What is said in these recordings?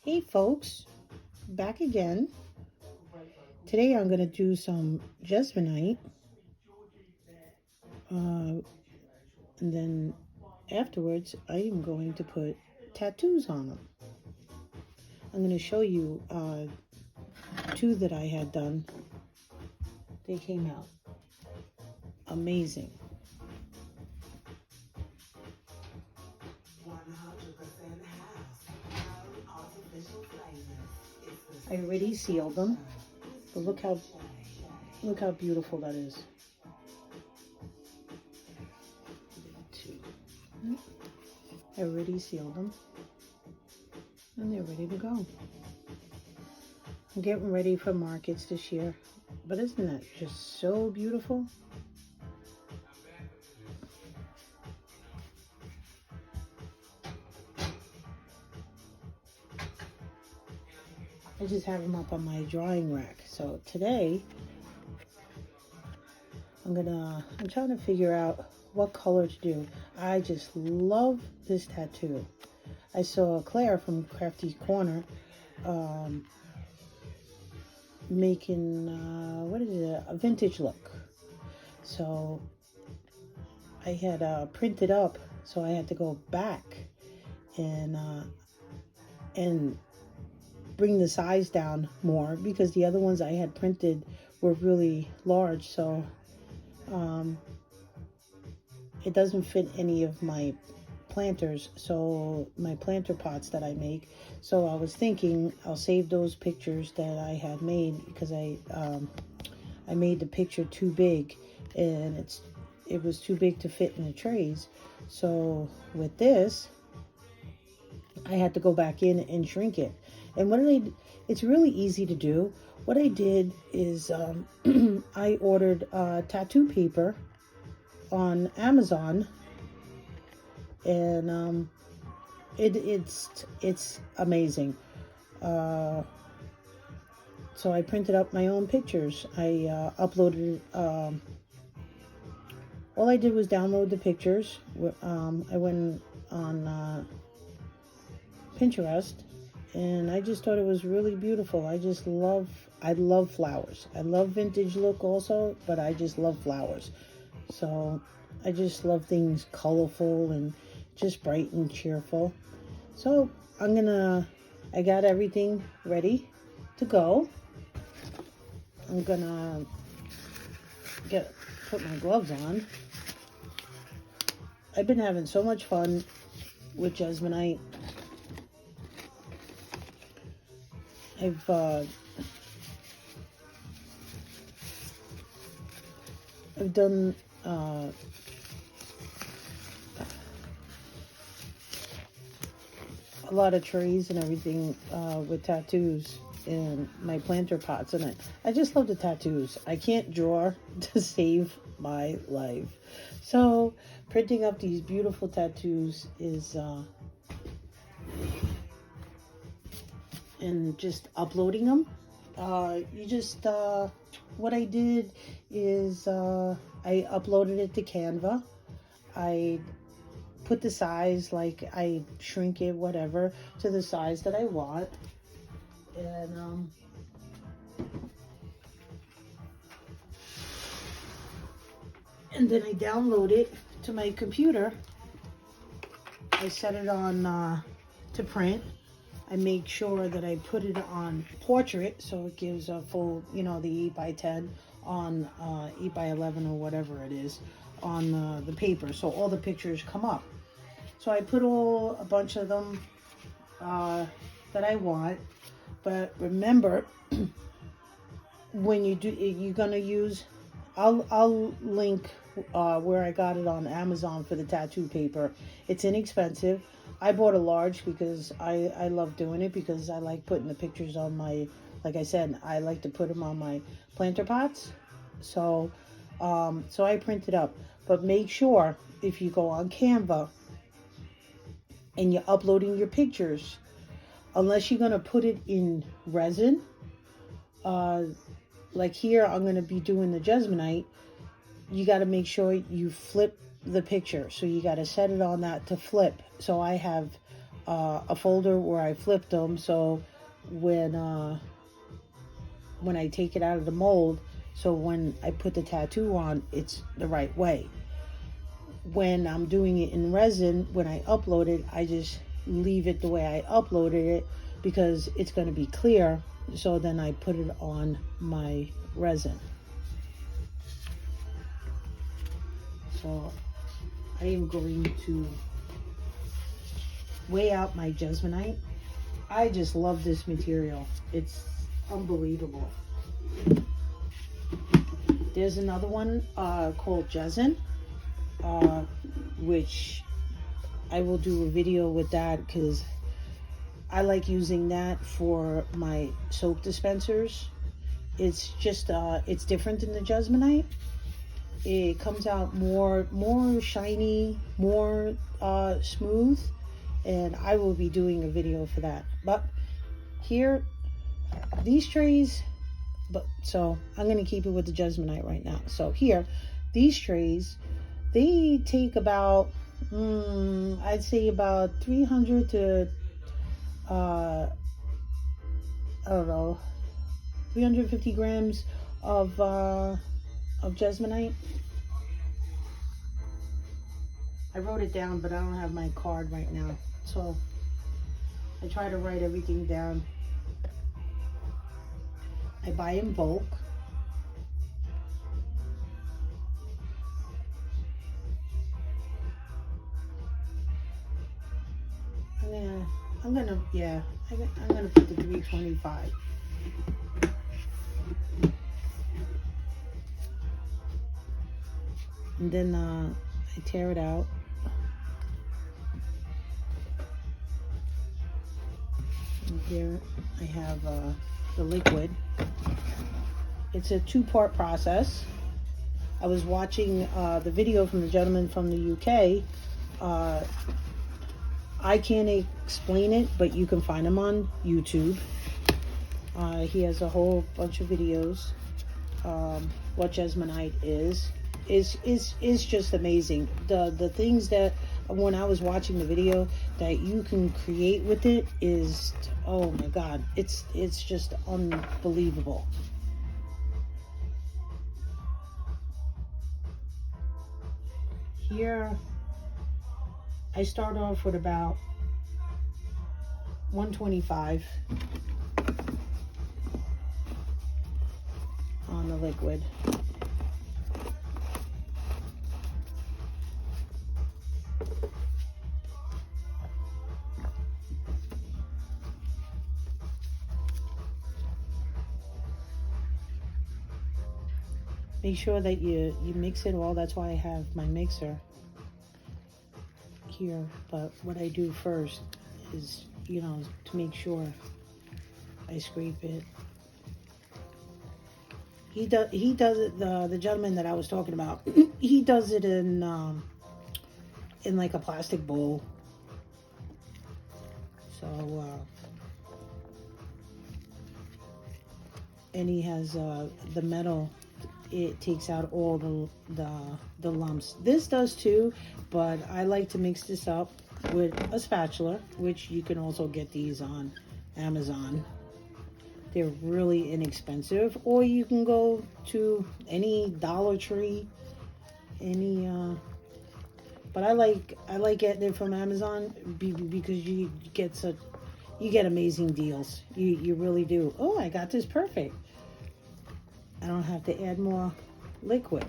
Hey folks, back again. Today I'm going to do some Jesmonite, and then afterwards I am going to put tattoos on them. I'm going to show you two that I had done. They came out amazing. I already sealed them, but look how beautiful that is. I already sealed them, and they're ready to go. I'm getting ready for markets this year, but isn't that just so beautiful? I just have them up on my drawing rack. So today, I'm trying to figure out what color to do. I just love this tattoo. I saw Claire from Crafty Corner making, what is it, a vintage look. So I had printed up, so I had to go back and bring the size down more because the other ones I had printed were really large, so it doesn't fit any of my planters, so my planter pots that I make. So I was thinking I'll save those pictures that I had made because I made the picture too big, and it was too big to fit in the trays. So with this, I had to go back in and shrink it. And it's really easy to do. What I did is I ordered tattoo paper on Amazon, and it's amazing. So I printed up my own pictures. I uploaded. All I did was download the pictures. I went on Pinterest, and I just thought it was really beautiful. I love flowers. I love vintage look also, but I just love flowers. So I just love things colorful and just bright and cheerful. So I got everything ready to go. I'm gonna put my gloves on. I've been having so much fun with Jesmonite. I've done a lot of trays and everything with tattoos in my planter pots, and I just love the tattoos. I can't draw to save my life. So printing up these beautiful tattoos is and just uploading them. What I did is I uploaded it to Canva. I put the size, like I shrink it, whatever, to the size that I want. And then I download it to my computer. I set it on to print. I make sure that I put it on portrait, so it gives a full, the 8x10 on 8x11 or whatever it is on the paper, so all the pictures come up. So I put a bunch of them that I want, but remember, when you do, you're gonna use. I'll link where I got it on Amazon for the tattoo paper. It's inexpensive. I bought a large because I love doing it, because I like putting the pictures on my, like I said, I like to put them on my planter pots. So I print it up. But make sure if you go on Canva and you're uploading your pictures, unless you're going to put it in resin, like here I'm going to be doing the Jesmonite, you got to make sure you flip the picture. So you got to set it on that to flip. So I have a folder where I flipped them, so when I take it out of the mold, so when I put the tattoo on, it's the right way. When I'm doing it in resin, when I upload it, I just leave it the way I uploaded it because it's going to be clear. So then I put it on my resin. So I am going to weigh out my Jesmonite. I just love this material. It's unbelievable. There's another one called Jezzin, which I will do a video with that because I like using that for my soap dispensers. It's just it's different than the Jesmonite. It comes out more shiny, more smooth, and I will be doing a video for that. But here, these trays, so I'm going to keep it with the Jesmonite right now. So here, these trays, they take about, I'd say about 300 to, I don't know, 350 grams of Jesmonite. I wrote it down, but I don't have my card right now. So I try to write everything down. I buy in bulk. I'm gonna put the 325. And then I tear it out. And here I have the liquid. It's a two-part process. I was watching the video from the gentleman from the UK. I can't explain it, but you can find him on YouTube. He has a whole bunch of videos. What Jesmonite is just amazing. The things that when I was watching the video that you can create with it is, oh my God, it's just unbelievable. Here I start off with about 125 on the liquid. Make sure that you mix it all. That's why I have my mixer here. But what I do first is, to make sure I scrape it. He does it. The gentleman that I was talking about, he does it in like a plastic bowl. So and he has the metal. It takes out all the lumps. This does too, but I like to mix this up with a spatula, which you can also get these on Amazon. They're really inexpensive, or you can go to any Dollar Tree, but I like getting it from Amazon because you get amazing deals. You really do. Oh, I got this perfect. I don't have to add more liquid.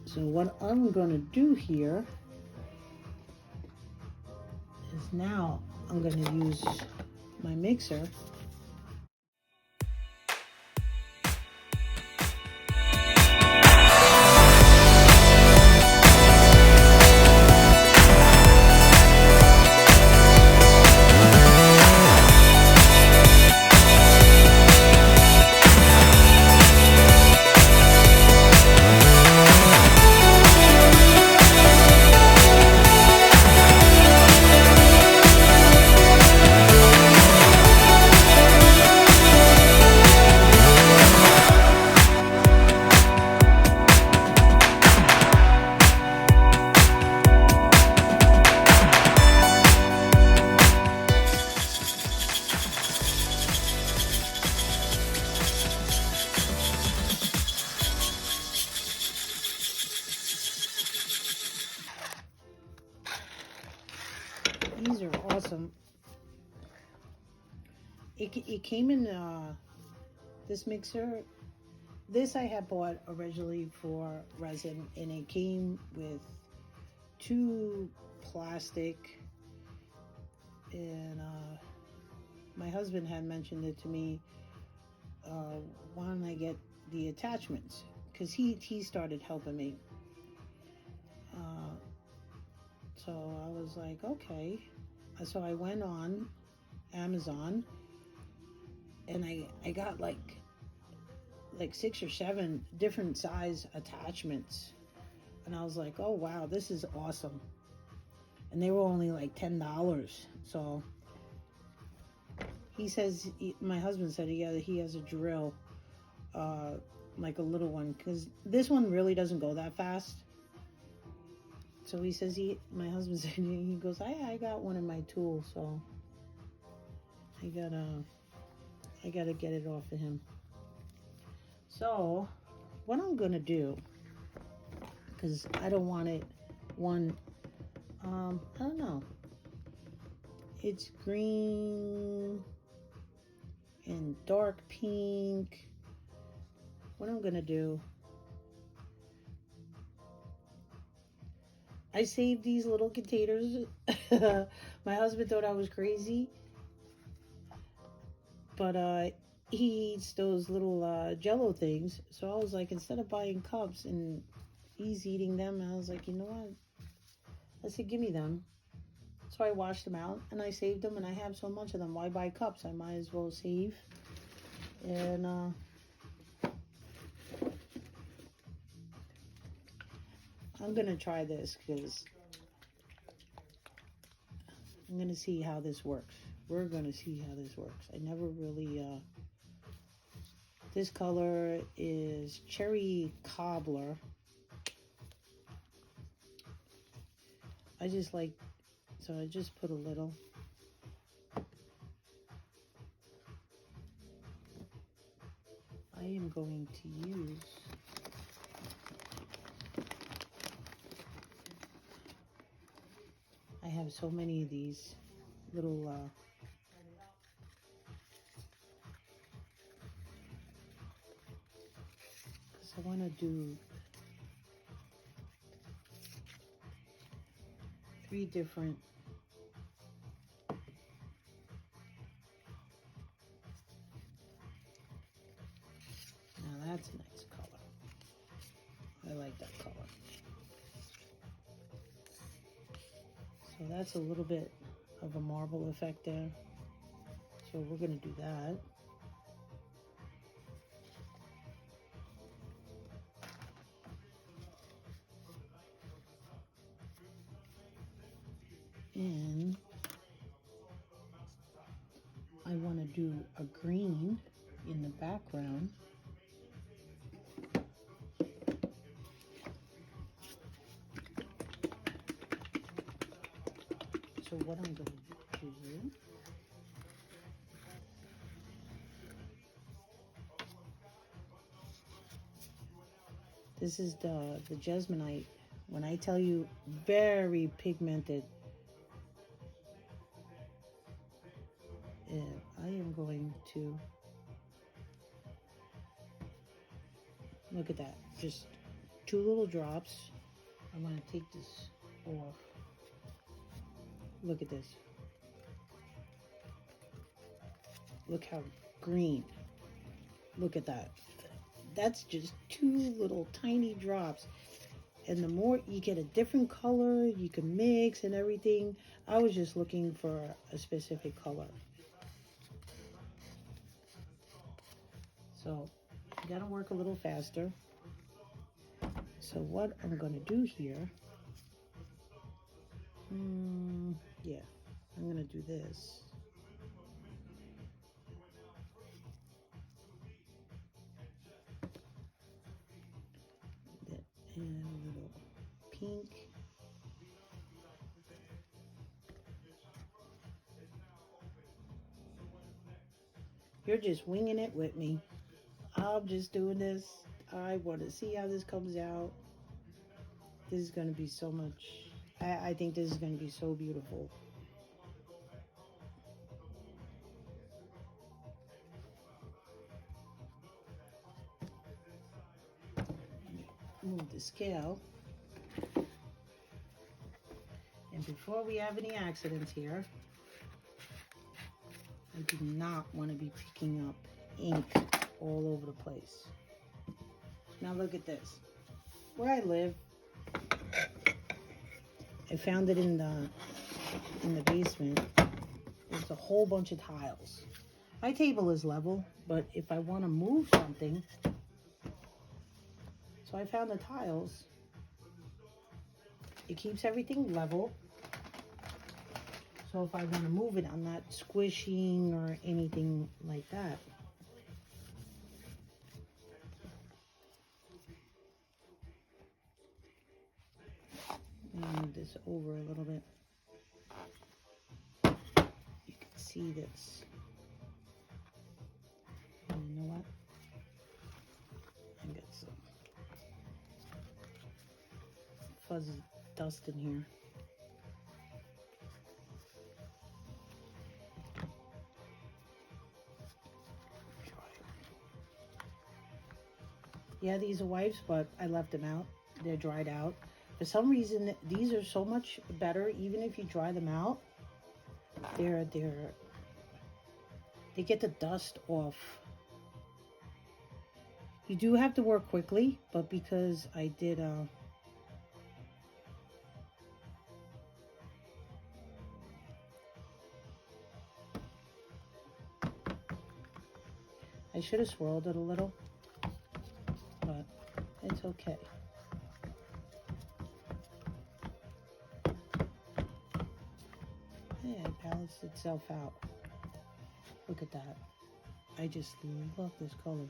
So what I'm going to do here is now I'm going to use my mixer. it came in this mixer. This I had bought originally for resin, and it came with 2 plastic, and my husband had mentioned it to me. Why don't I get the attachments? Because he started helping me. So I was like, okay. So I went on Amazon, and I got like 6 or 7 different size attachments, and I was like, oh wow, this is awesome. And they were only like $10. So he says, my husband said he has a drill, like a little one, because this one really doesn't go that fast. So he says, my husband said, he goes, I got one in my tool, so I gotta get it off of him. So what I'm gonna do, because I don't want it I don't know, it's green and dark pink. What I'm gonna do, I saved these little containers. My husband thought I was crazy, but he eats those little Jello things. So I was like, instead of buying cups and he's eating them, I was like, you know what? I said, give me them. So I washed them out and I saved them, and I have so much of them. Why buy cups? I might as well save. And I'm gonna try this because I'm gonna see how this works. We're gonna see how this works. I never really this color is Cherry Cobbler. I just like, so I just put a little. I am going to use I have so many of these little because I want to do 3 different. Now that's a nice color. I like that color. So that's a little bit of a marble effect there. So we're going to do that. And I want to do a green in the background. So what I'm going to do, this is the Jesmonite. When I tell you, very pigmented. And I am going to, look at that, just 2 little drops. I'm going to take this off. Look at this. Look how green. Look at that. That's just 2 little tiny drops. And the more you get a different color, you can mix and everything. I was just looking for a specific color. So you gotta work a little faster. So what I'm gonna do here, yeah, I'm gonna do this. And a little pink. You're just winging it with me. I'm just doing this. I want to see how this comes out. This is going to be so much. I think this is going to be so beautiful. move the scale. And before we have any accidents here, I do not want to be picking up ink all over the place. Now look at this. Where I live, I found it in the basement. There's a whole bunch of tiles. My table is level, but if I want to move something, so I found the tiles. It keeps everything level. So if I want to move it, I'm not squishing or anything like that. Move this over a little bit. You can see this. And you know what? I got some fuzzy dust in here. Yeah, these are wipes, but I left them out. They're dried out. For some reason, these are so much better, even if you dry them out. They get the dust off. You do have to work quickly, but because I did I should have swirled it a little, but it's okay. Yeah, it balanced itself out. Look at that. I just love this color.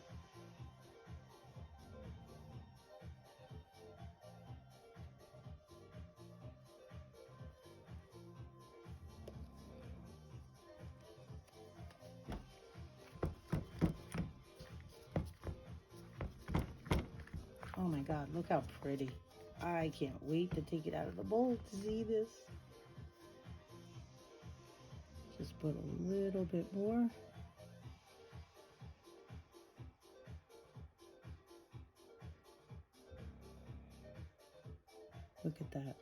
Oh my God, look how pretty. I can't wait to take it out of the bowl to see this. Just put a little bit more. Look at that.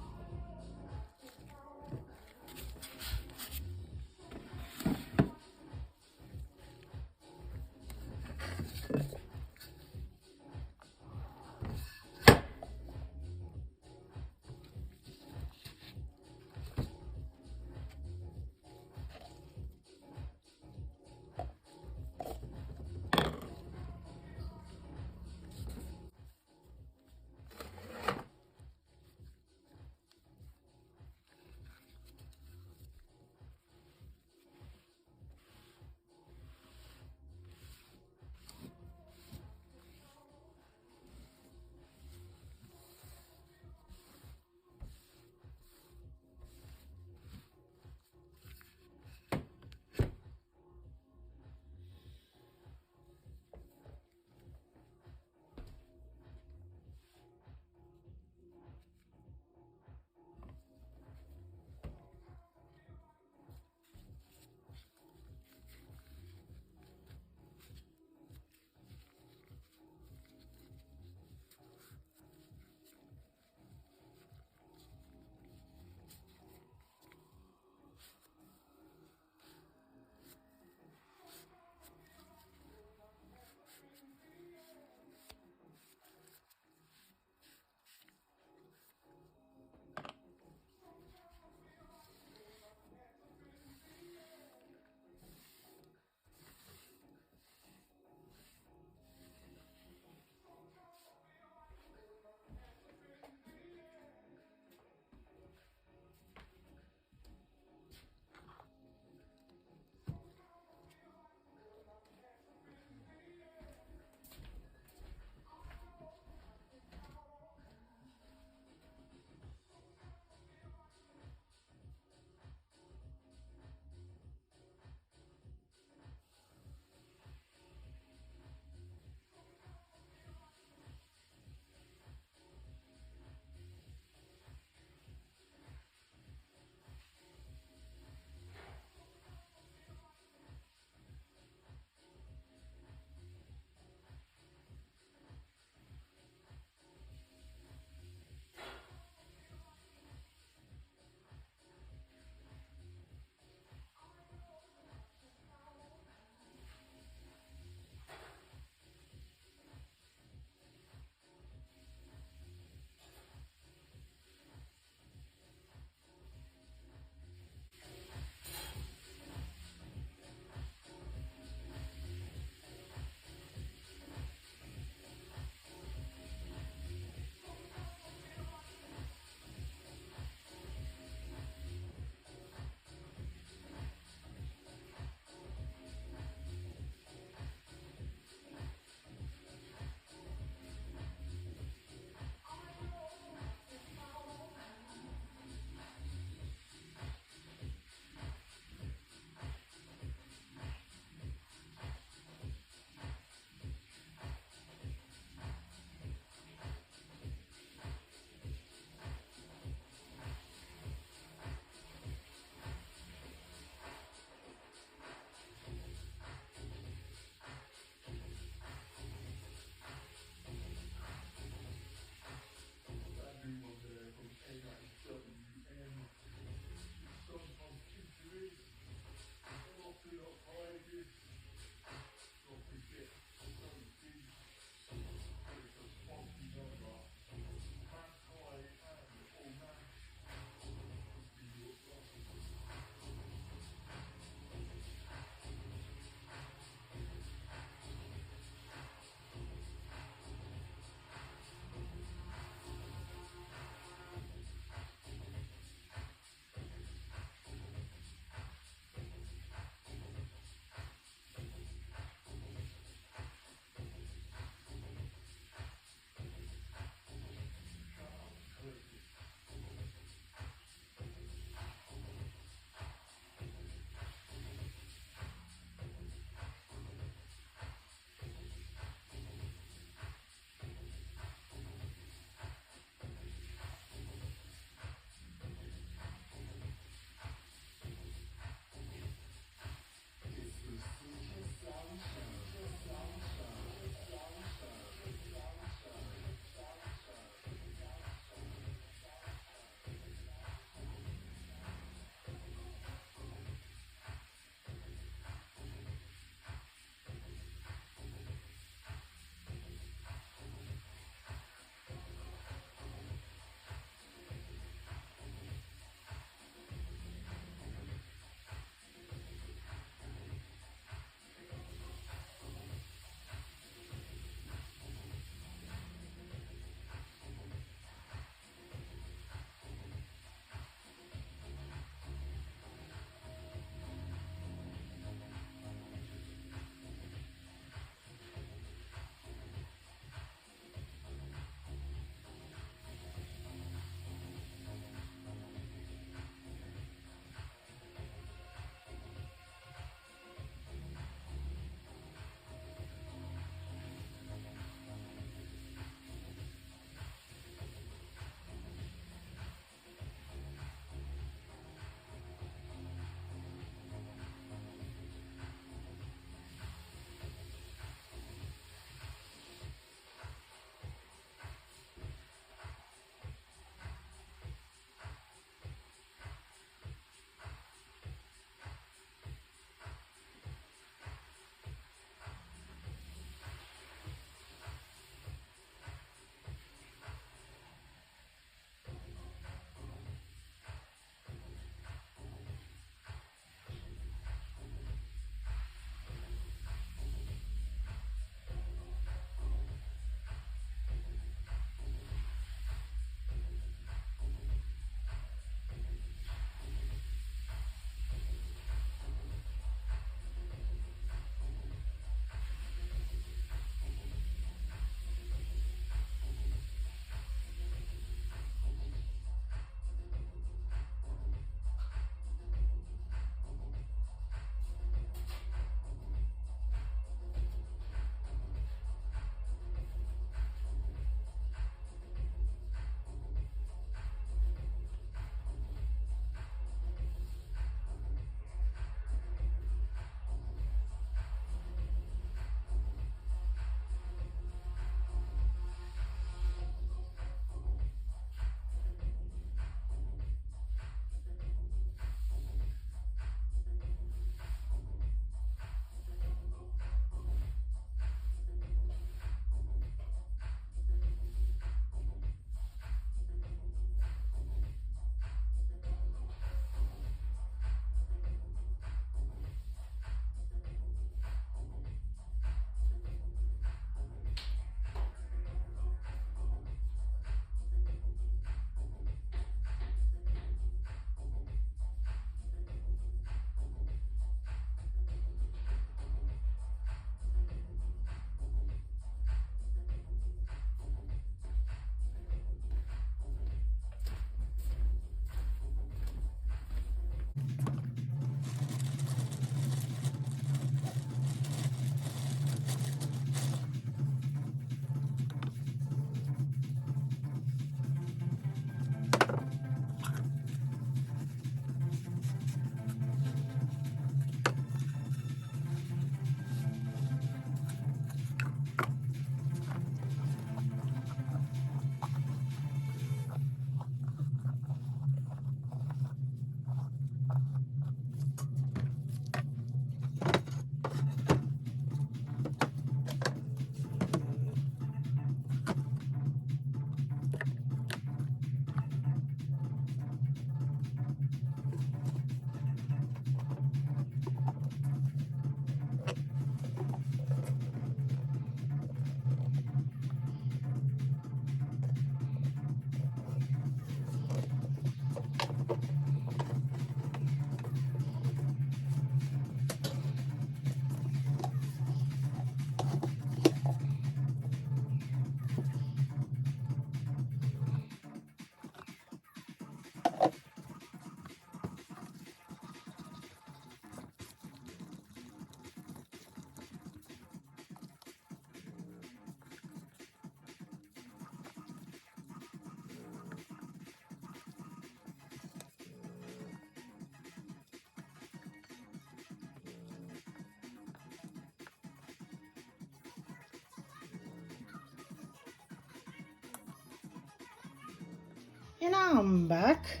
And I'm back.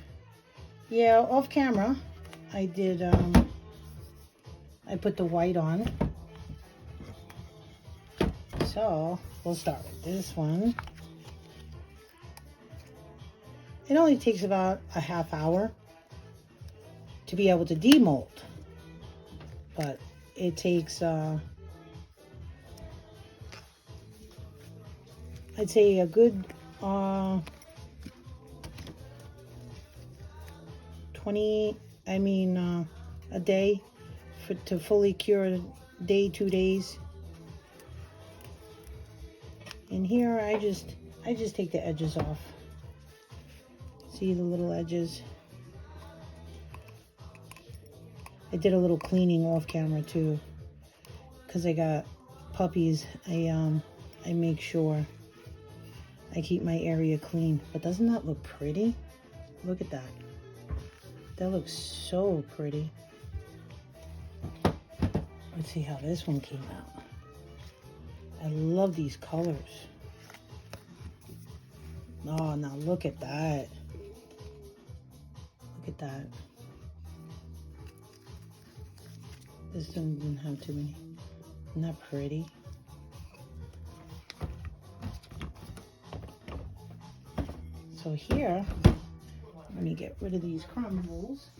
Yeah, off camera, I did, I put the white on. So, we'll start with this one. It only takes about a half hour to be able to demold. But it takes, I'd say a good, a day to fully cure, a day, 2 days. And here I just take the edges off. See the little edges? I did a little cleaning off camera too, because I got puppies. I make sure I keep my area clean. But doesn't that look pretty? Look at that. That looks so pretty. Let's see how this one came out. I love these colors. Oh, now look at that. Look at that. This one didn't have too many. Isn't that pretty? So here, let me get rid of these crumbles.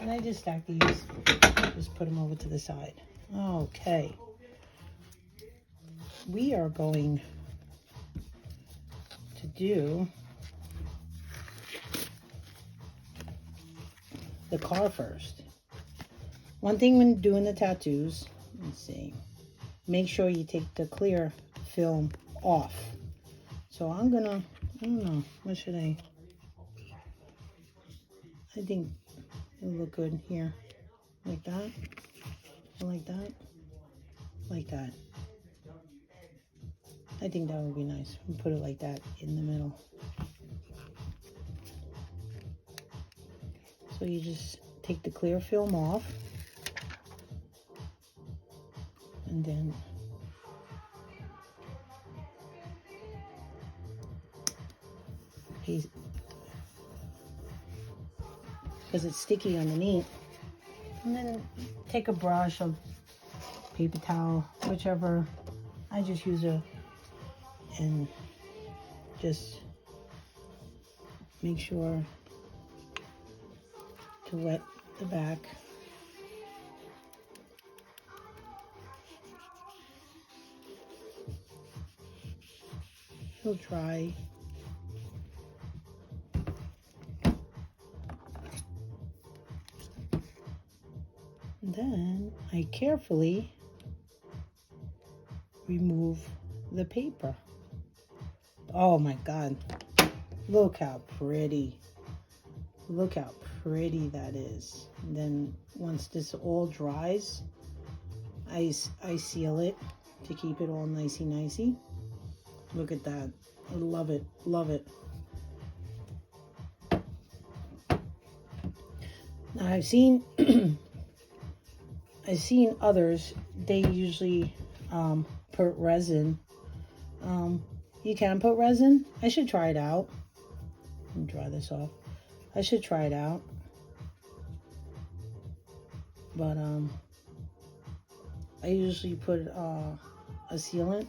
And I just stack these, just put them over to the side. Okay. We are going to do the car first. One thing when doing the tattoos, let's see, make sure you take the clear film off. So I'm gonna, I don't know, what should I think it'll look good here. Like that, like that, like that. I think that would be nice. We'll put it like that in the middle. So you just take the clear film off. And then because it's sticky underneath. And then take a brush or paper towel, whichever. I just use and just make sure to wet the back. It'll dry. And then I carefully remove the paper. Oh my God. Look how pretty. Look how pretty that is. And then once this all dries, I seal it to keep it all nicey. Look at that. I love it. Love it. Now I've seen others, they usually put resin. You can put resin. I should try it out. Let me dry this off. I should try it out. But I usually put a sealant.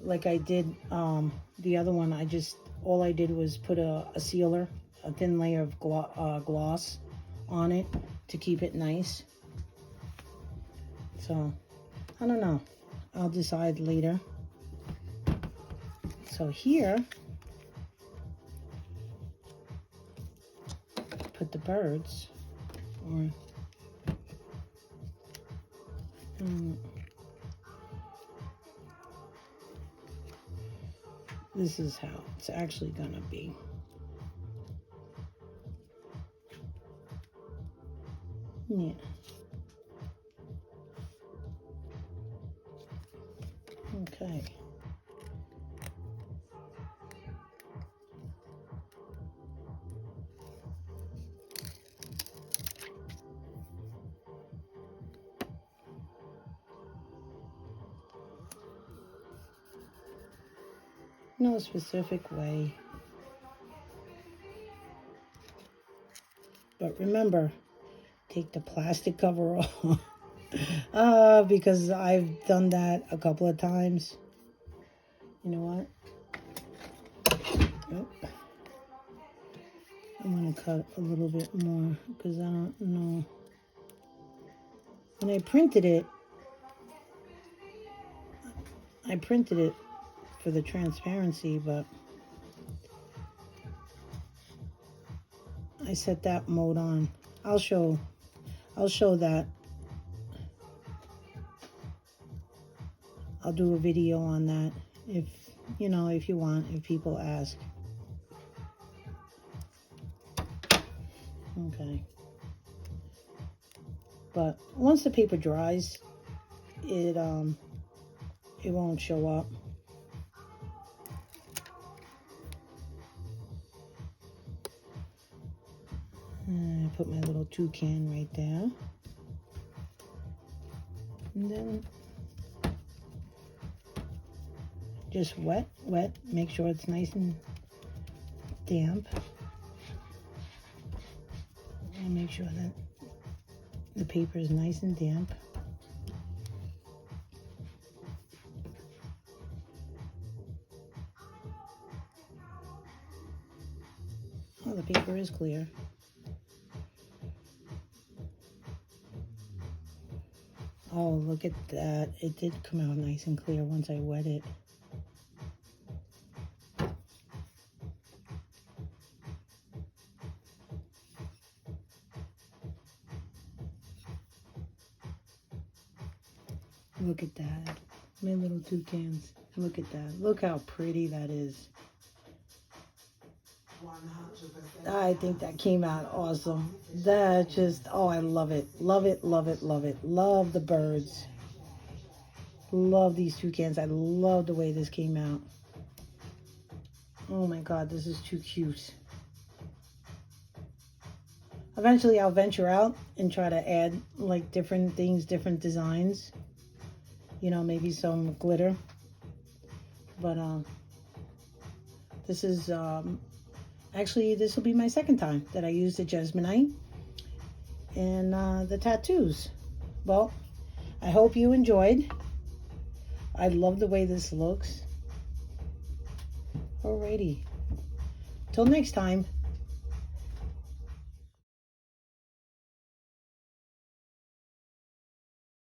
Like I did the other one. All I did was put a sealer, a thin layer of gloss on it to keep it nice. So I don't know. I'll decide later. So here, put the birds, or this is how it's actually gonna be. Yeah. Okay. No specific way. But remember, take the plastic cover off. Because I've done that a couple of times. You know what? Oh. I'm going to cut a little bit more because I don't know. When I printed it for the transparency, but I set that mode on. I'll show that. I'll do a video on that if you want, if people ask. Okay. But once the paper dries, it won't show up. And I put my little toucan right there. And then just wet, make sure it's nice and damp. And make sure that the paper is nice and damp. Oh, the paper is clear. Oh, look at that. It did come out nice and clear once I wet it. Look at that. My little toucans. Look at that. Look how pretty that is. I think that came out awesome. That just, oh, I love it. Love it, love it, love it. Love the birds. Love these toucans. I love the way this came out. Oh my God, this is too cute. Eventually I'll venture out and try to add like different things, different designs. You know, maybe some glitter. But this is actually, this will be my second time that I use the Jesmonite and the tattoos. Well, I hope you enjoyed. I love the way this looks. Alrighty. Till next time.